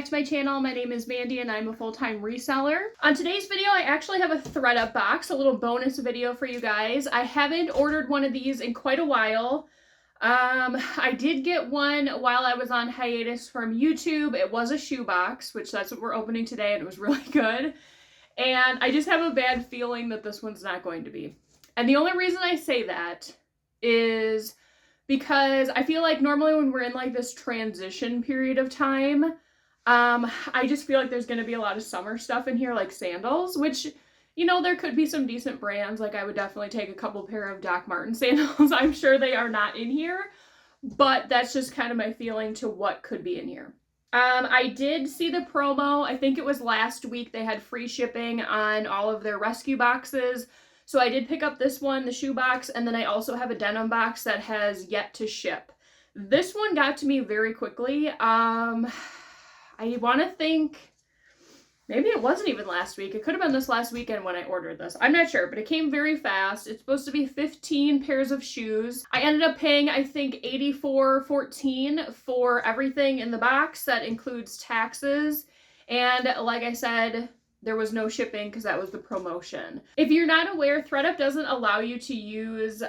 back to my channel. My name is Mandy and I'm a full-time reseller. On today's video, I actually have a ThredUp box, a little bonus video for you guys. I haven't ordered one of these in quite a while. I did get one while I was on hiatus from YouTube. It was a shoe box, which that's what we're opening today, and it was really good. And I just have a bad feeling that this one's not going to be. And the only reason I say that is because I feel like normally when we're in like this transition period of time, I just feel like there's going to be a lot of summer stuff in here, like sandals, which, you know, there could be some decent brands. Like I would definitely take a couple pair of Doc Marten sandals. I'm sure they are not in here, but that's just kind of my feeling to what could be in here. I did see the promo. I think it was last week. They had free shipping on all of their rescue boxes. So I did pick up this one, the shoe box, and then I also have a denim box that has yet to ship. This one got to me very quickly. I want to think maybe it wasn't even last week. It could have been this last weekend when I ordered this. I'm not sure, but it came very fast. It's supposed to be 15 pairs of shoes. I ended up paying, I think, $84.14 for everything in the box. That includes taxes. And like I said, there was no shipping because that was the promotion. If you're not aware, ThredUp doesn't allow you to use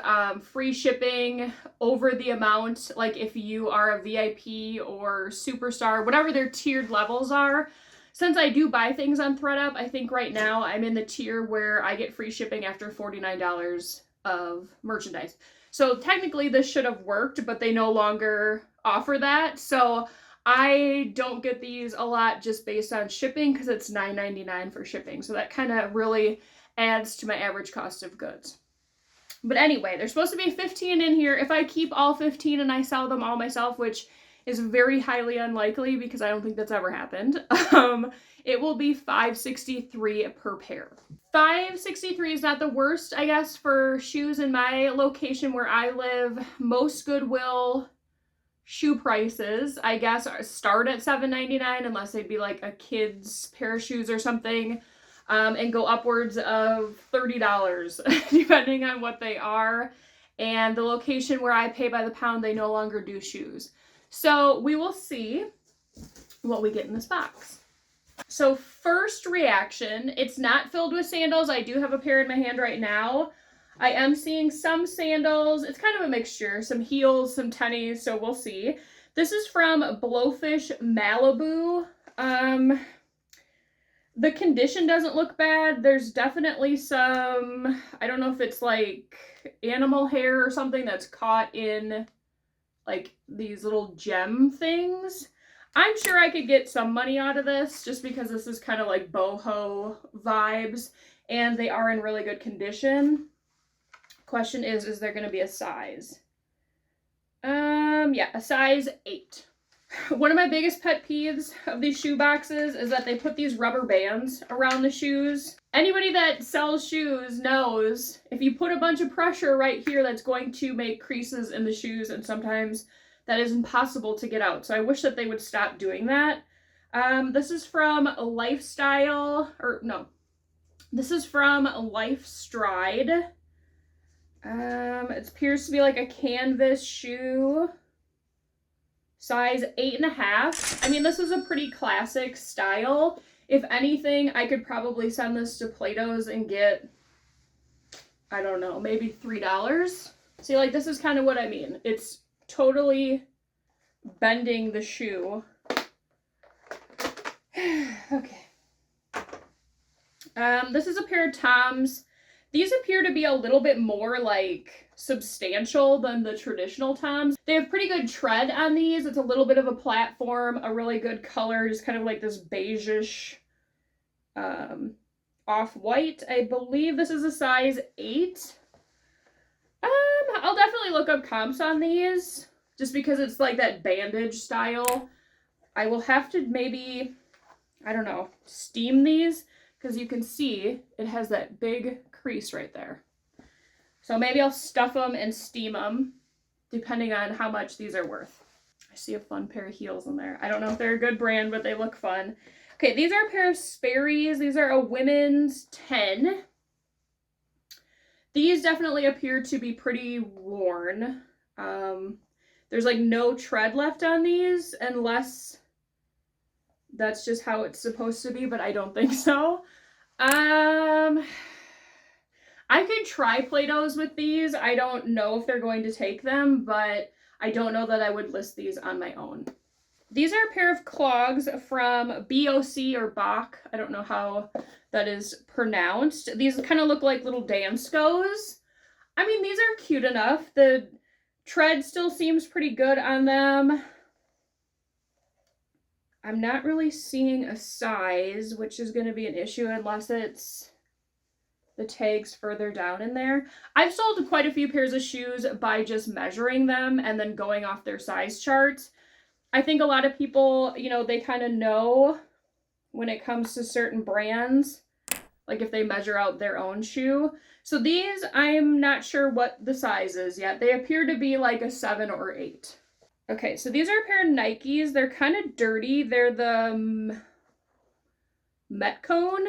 free shipping over the amount, like if you are a VIP or superstar, whatever their tiered levels are. Since I do buy things on ThredUp, I think right now I'm in the tier where I get free shipping after $49 of merchandise. So technically this should have worked, but they no longer offer that. So I don't get these a lot just based on shipping because it's $9.99 for shipping. So that kind of really adds to my average cost of goods. But anyway, there's supposed to be 15 in here. If I keep all 15 and I sell them all myself, which is very highly unlikely because I don't think that's ever happened, it will be $5.63 per pair. $5.63 is not the worst, I guess, for shoes in my location where I live. Most Goodwill shoe prices, I guess, start at $7.99 unless they'd be like a kid's pair of shoes or something, and go upwards of $30 depending on what they are. And the location where I pay by the pound, they no longer do shoes. So we will see what we get in this box. So first reaction, it's not filled with sandals. I do have a pair in my hand right now. I am seeing some sandals. It's kind of a mixture, some heels, some tennies, so we'll see. This is from Blowfish Malibu. The condition doesn't look bad. There's definitely some, I don't know if it's like animal hair or something that's caught in like these little gem things. I'm sure I could get some money out of this just because this is kind of like boho vibes and they are in really good condition. Question is there going to be a size? Yeah, a size 8. One of my biggest pet peeves of these shoe boxes is that they put these rubber bands around the shoes. Anybody that sells shoes knows if you put a bunch of pressure right here, that's going to make creases in the shoes, and sometimes that is impossible to get out. So I wish that they would stop doing that. This is from Lifestyle, or no, this is from Life Stride. It appears to be like a canvas shoe, size 8.5. I mean, this is a pretty classic style. If anything, I could probably send this to Plato's and get, I don't know, maybe $3. See, like, this is kind of what I mean. It's totally bending the shoe. Okay. This is a pair of Toms. These appear to be a little bit more like substantial than the traditional Toms. They have pretty good tread on these. It's a little bit of a platform, a really good color, just kind of like this beige-ish off-white. I believe this is a size 8. I'll definitely look up comps on these just because it's like that bandage style. I will have to maybe, I don't know, steam these because you can see it has that big crease right there. So maybe I'll stuff them and steam them depending on how much these are worth. I see a fun pair of heels in there. I don't know if they're a good brand, but they look fun. Okay, these are a pair of Sperry's. These are a women's 10. These definitely appear to be pretty worn. There's like no tread left on these unless that's just how it's supposed to be, but I don't think so. I could try Play-Dohs with these. I don't know if they're going to take them, but I don't know that I would list these on my own. These are a pair of clogs from BOC or Bach. I don't know how that is pronounced. These kind of look like little Danskos. I mean, these are cute enough. The tread still seems pretty good on them. I'm not really seeing a size, which is going to be an issue unless it's the tags further down in there. I've sold quite a few pairs of shoes by just measuring them and then going off their size charts. I think a lot of people, you know, they kind of know when it comes to certain brands, like if they measure out their own shoe. So these, I'm not sure what the size is yet. They appear to be like a 7 or 8. Okay, so these are a pair of Nikes. They're kind of dirty. They're the Metcone.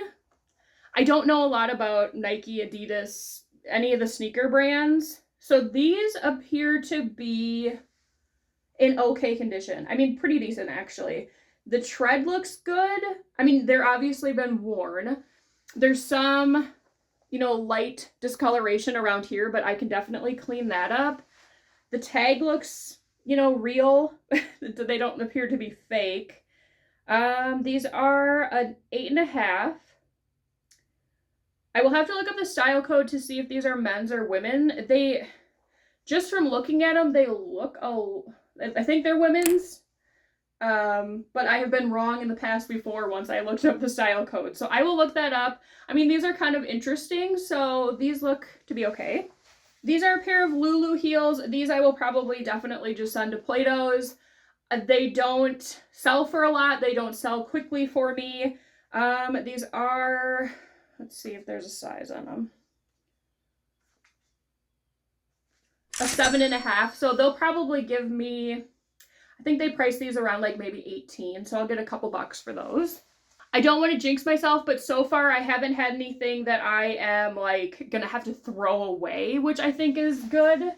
I don't know a lot about Nike, Adidas, any of the sneaker brands. So these appear to be in okay condition. I mean, pretty decent actually. The tread looks good. I mean, they're obviously been worn. There's some, you know, light discoloration around here, but I can definitely clean that up. The tag looks, you know, real. They don't appear to be fake. These are an 8.5. I will have to look up the style code to see if these are men's or women. They, just from looking at them, they look, I think they're women's. But I have been wrong in the past before once I looked up the style code. So I will look that up. I mean, these are kind of interesting, so these look to be okay. These are a pair of Lulu heels. These I will probably definitely just send to Play-Dohs. They don't sell for a lot. They don't sell quickly for me. These are, let's see if there's a size on them. A 7.5. So they'll probably give me, I think they price these around like maybe 18. So I'll get a couple bucks for those. I don't want to jinx myself, but so far I haven't had anything that I am like gonna have to throw away, which I think is good.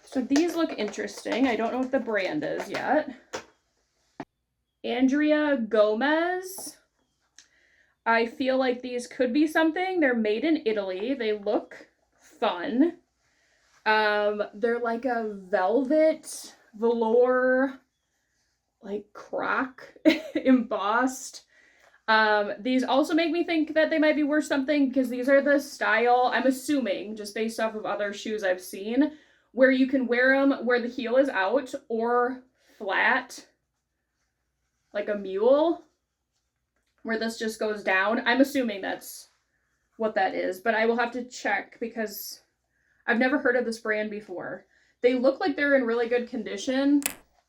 So these look interesting. I don't know what the brand is yet. Andrea Gomez. I feel like these could be something. They're made in Italy. They look fun. They're like a velvet velour, like croc embossed. These also make me think that they might be worth something because these are the style, I'm assuming, just based off of other shoes I've seen, where you can wear them where the heel is out or flat, like a mule, where this just goes down. I'm assuming that's what that is, but I will have to check because I've never heard of this brand before. They look like they're in really good condition.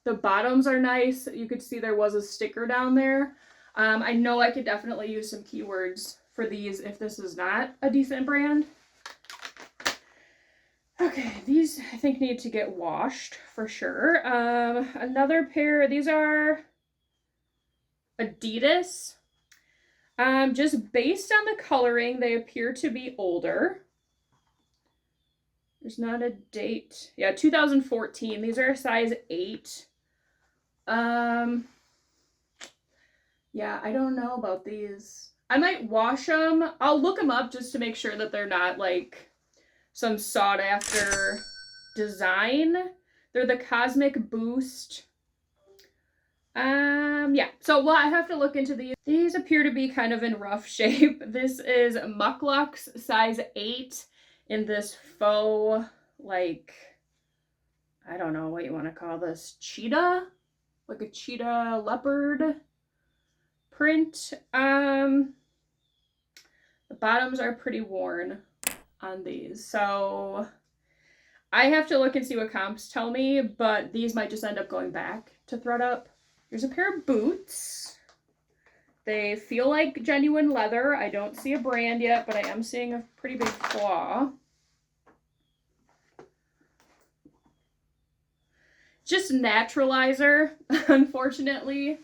The bottoms are nice. You could see there was a sticker down there. I know I could definitely use some keywords for these if this is not a decent brand. Okay, these I think need to get washed for sure. Another pair, these are Adidas. Just based on the coloring, they appear to be older. There's not a date. Yeah, 2014. These are a size 8. Yeah, I don't know about these. I might wash them. I'll look them up just to make sure that they're not like some sought after design. They're the Cosmic Boost. Yeah, so well, I have to look into these. These appear to be kind of in rough shape. This is Mucklux size 8 in this faux, like, I don't know what you want to call this, cheetah? Like a cheetah leopard print. The bottoms are pretty worn on these, so I have to look and see what comps tell me, but these might just end up going back to ThredUp. Here's a pair of boots. They feel like genuine leather. I don't see a brand yet, but I am seeing a pretty big claw. Just naturalizer, unfortunately.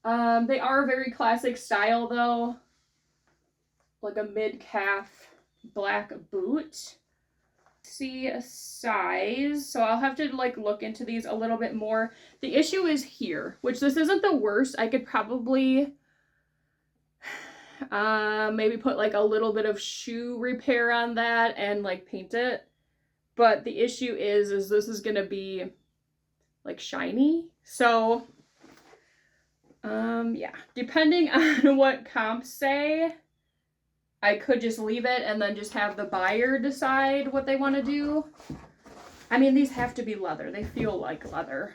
They are a very classic style though. Like a mid-calf black boot. see a size, so I'll have to like look into these a little bit more. The issue is here, which this isn't the worst. I could probably maybe put like a little bit of shoe repair on that and like paint it. But the issue is this is gonna be like shiny. So yeah, depending on what comps say, I could just leave it and then just have the buyer decide what they want to do. I mean, these have to be leather. They feel like leather.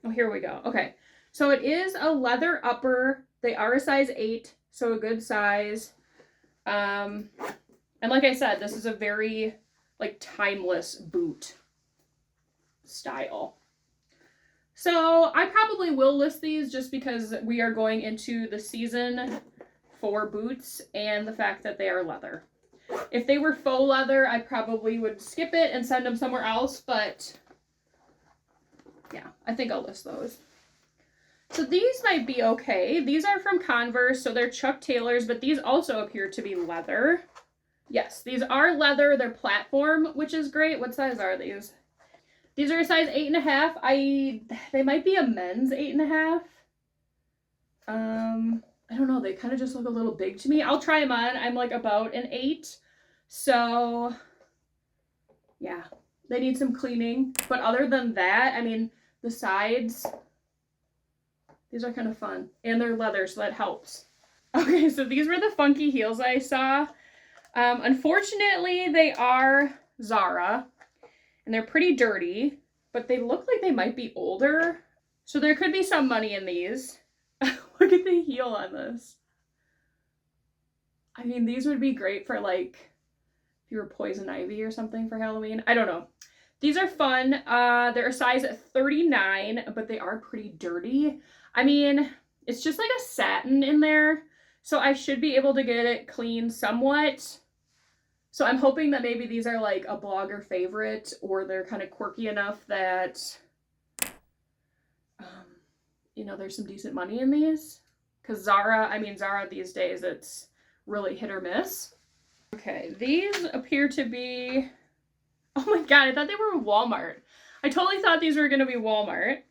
Oh, here we go. Okay, so it is a leather upper. They are a size 8, so a good size. And like I said, this is a very like timeless boot style. So I probably will list these just because we are going into the season for boots and the fact that they are leather. If they were faux leather, I probably would skip it and send them somewhere else, but yeah, I think I'll list those. So these might be okay. These are from Converse, so they're Chuck Taylors, but these also appear to be leather. Yes, these are leather. They're platform, which is great. What size are these? These are a size 8.5. They might be a men's 8.5. I don't know. They kind of just look a little big to me. I'll try them on. I'm like about an 8. So yeah, they need some cleaning. But other than that, I mean, the sides, these are kind of fun. And they're leather, so that helps. Okay, so these were the funky heels I saw. Unfortunately, they are Zara. And they're pretty dirty, but they look like they might be older. So there could be some money in these. Look at the heel on this. I mean, these would be great for like, if you were Poison Ivy or something for Halloween. I don't know. These are fun. They're a size 39, but they are pretty dirty. I mean, it's just like a satin in there. So I should be able to get it clean somewhat. So I'm hoping that maybe these are like a blogger favorite, or they're kind of quirky enough that, you know, there's some decent money in these. Because Zara these days, it's really hit or miss. Okay, these appear to be, oh my God, I thought they were Walmart. I totally thought these were going to be Walmart,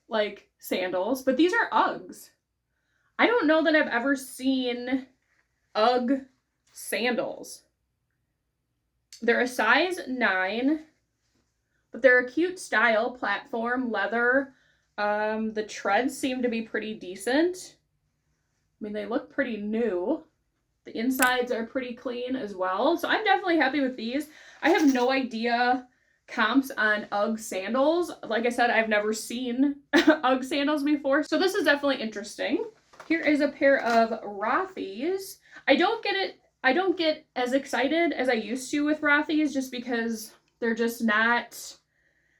like sandals, but these are Uggs. I don't know that I've ever seen Ugg sandals. They're a size 9, but they're a cute style, platform, leather. The treads seem to be pretty decent. I mean, they look pretty new. The insides are pretty clean as well. So I'm definitely happy with these. I have no idea comps on Ugg sandals. Like I said, I've never seen Ugg sandals before. So this is definitely interesting. Here is a pair of Rothy's. I don't get as excited as I used to with Rothy's just because they're just not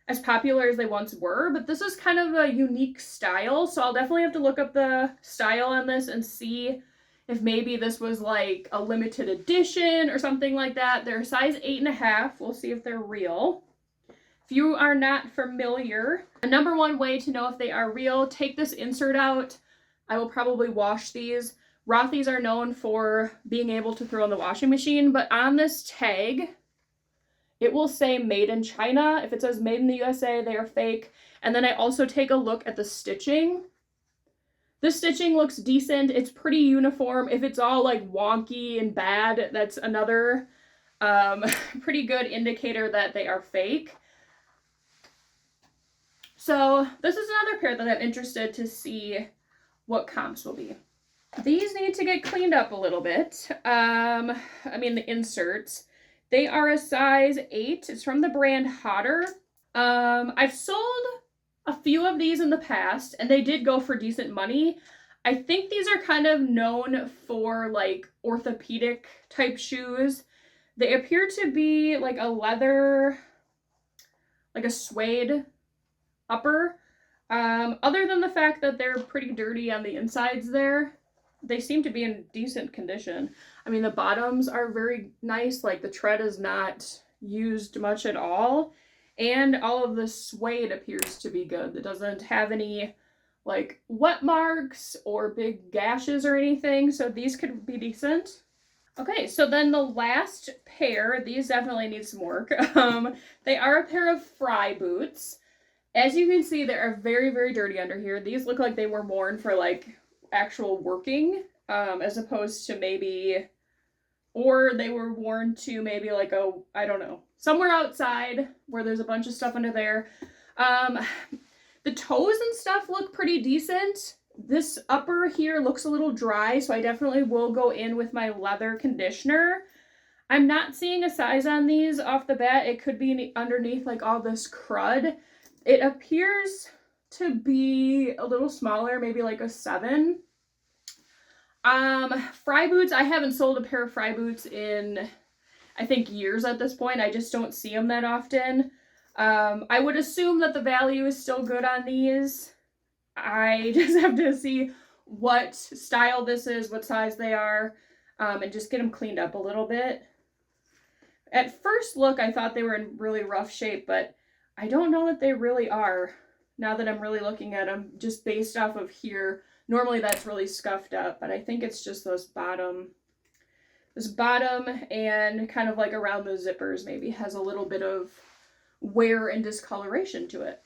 as popular as they once were, but this is kind of a unique style, so I'll definitely have to look up the style on this and see if maybe this was like a limited edition or something like that. They're size 8.5. We'll see if they're real. If you are not familiar, the number one way to know if they are real, take this insert out. I will probably wash these. Rothy's are known for being able to throw in the washing machine, but on this tag, it will say made in China. If it says made in the USA, they are fake. And then I also take a look at the stitching. The stitching looks decent. It's pretty uniform. If it's all like wonky and bad, that's another pretty good indicator that they are fake. So this is another pair that I'm interested to see what comps will be. These need to get cleaned up a little bit. I mean, the inserts. They are a size 8. It's from the brand Hotter. I've sold a few of these in the past, and they did go for decent money. I think these are kind of known for like orthopedic type shoes. They appear to be like a leather, like a suede upper. Other than the fact that they're pretty dirty on the insides there, they seem to be in decent condition. I mean, the bottoms are very nice. Like the tread is not used much at all. And all of the suede appears to be good. It doesn't have any like wet marks or big gashes or anything. So these could be decent. Okay, so then the last pair, these definitely need some work. They are a pair of Fry boots. As you can see, they are very, very dirty under here. These look like they were worn for like actual working, as opposed to maybe, or they were worn to maybe like a, I don't know, somewhere outside where there's a bunch of stuff under there. The toes and stuff look pretty decent. This upper here looks a little dry, so I definitely will go in with my leather conditioner. I'm not seeing a size on these off the bat. It could be underneath like all this crud. It appears to be a little smaller, maybe like a 7. Fry boots, I haven't sold a pair of Fry boots in, I think, years at this point. I just don't see them that often. I would assume that the value is still good on these. I just have to see what style this is, what size they are, and just get them cleaned up a little bit. At first look, I thought they were in really rough shape, but I don't know that they really are now that I'm really looking at them just based off of here. Normally that's really scuffed up, but I think it's just this bottom and kind of like around the zippers maybe has a little bit of wear and discoloration to it.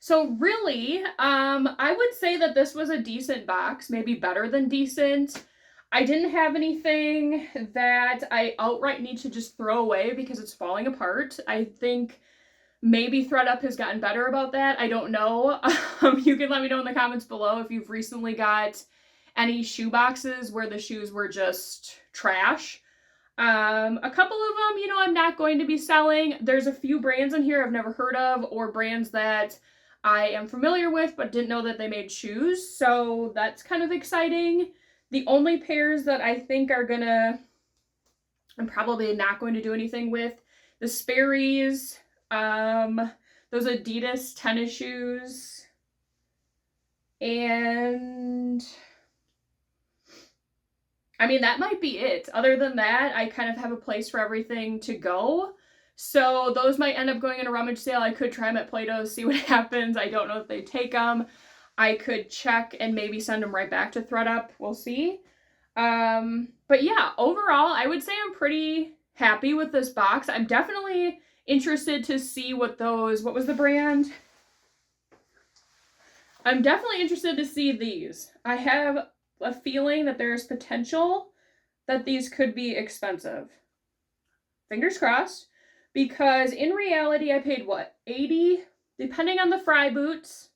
So really, I would say that this was a decent box, maybe better than decent. I didn't have anything that I outright need to just throw away because it's falling apart. I think maybe ThredUp has gotten better about that. I don't know. You can let me know in the comments below if you've recently got any shoe boxes where the shoes were just trash. A couple of them, you know, I'm not going to be selling. There's a few brands in here I've never heard of, or brands that I am familiar with but didn't know that they made shoes, so that's kind of exciting. The only pairs that I think I'm probably not going to do anything with, the Sperry's, those Adidas tennis shoes, and I mean, that might be it. Other than that, I kind of have a place for everything to go. So those might end up going in a rummage sale. I could try them at Plato's, see what happens. I don't know if they take them. I could check and maybe send them right back to ThredUp. We'll see. But yeah, overall, I would say I'm pretty happy with this box. I'm definitely interested to see what was the brand? I'm definitely interested to see these. I have a feeling that there's potential that these could be expensive. Fingers crossed. Because in reality, I paid what, 80? Depending on the Fry boots,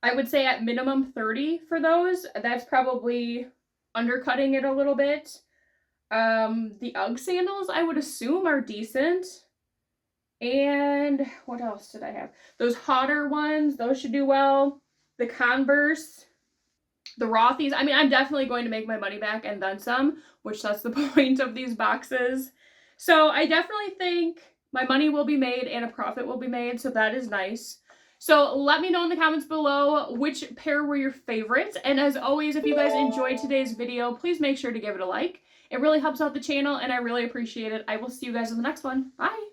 I would say at minimum 30 for those. That's probably undercutting it a little bit. The UGG sandals, I would assume, are decent. And what else did I have? Those hotter ones, those should do well. The Converse, the Rothy's. I mean, I'm definitely going to make my money back and then some, which that's the point of these boxes. So I definitely think my money will be made and a profit will be made, so that is nice. So let me know in the comments below which pair were your favorites. And as always, if you guys enjoyed today's video, please make sure to give it a like. It really helps out the channel and I really appreciate it. I will see you guys in the next one. Bye!